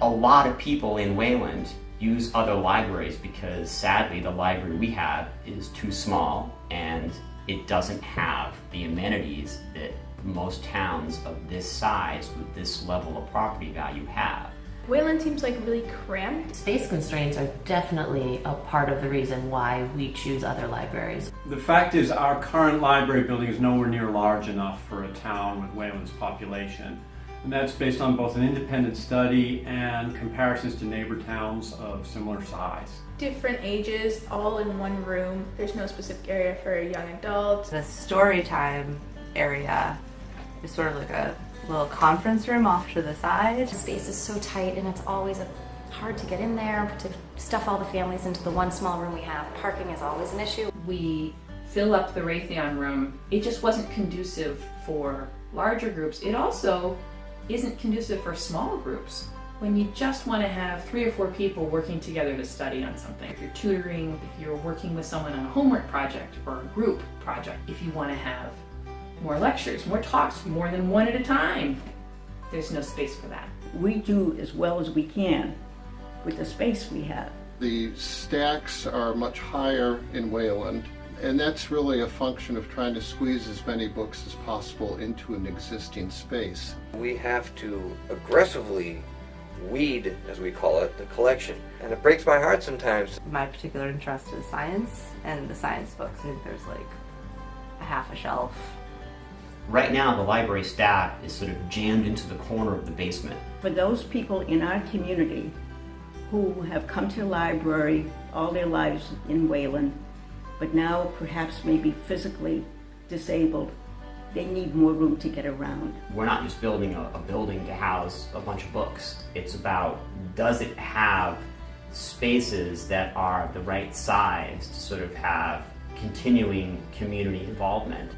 A lot of people in Wayland use other libraries because sadly the library we have is too small and it doesn't have the amenities that most towns of this size with this level of property value have. Wayland seems like really cramped. Space constraints are definitely a part of the reason why we choose other libraries. The fact is our current library building is nowhere near large enough for a town with Wayland's population. And that's based on both an independent study and comparisons to neighbor towns of similar size. Different ages, all in one room. There's no specific area for young adults. The story time area is sort of like a little conference room off to the side. The space is so tight and it's always hard to get in there, to stuff all the families into the one small room we have. Parking is always an issue. We fill up the Raytheon room. It just wasn't conducive for larger groups. It also isn't conducive for small groups. When you just want to have 3 or 4 people working together to study on something. If you're tutoring, if you're working with someone on a homework project or a group project, if you want to have more lectures, more talks, more than one at a time, there's no space for that. We do as well as we can with the space we have. The stacks are much higher in Wayland, and that's really a function of trying to squeeze as many books as possible into an existing space. We have to aggressively weed, as we call it, the collection. And it breaks my heart sometimes. My particular interest is science, and the science books, I think there's like a half a shelf. Right now the library staff is sort of jammed into the corner of the basement. For those people in our community who have come to the library all their lives in Wayland, but now perhaps maybe physically disabled, they need more room to get around. We're not just building a building to house a bunch of books. It's about, does it have spaces that are the right size to sort of have continuing community involvement?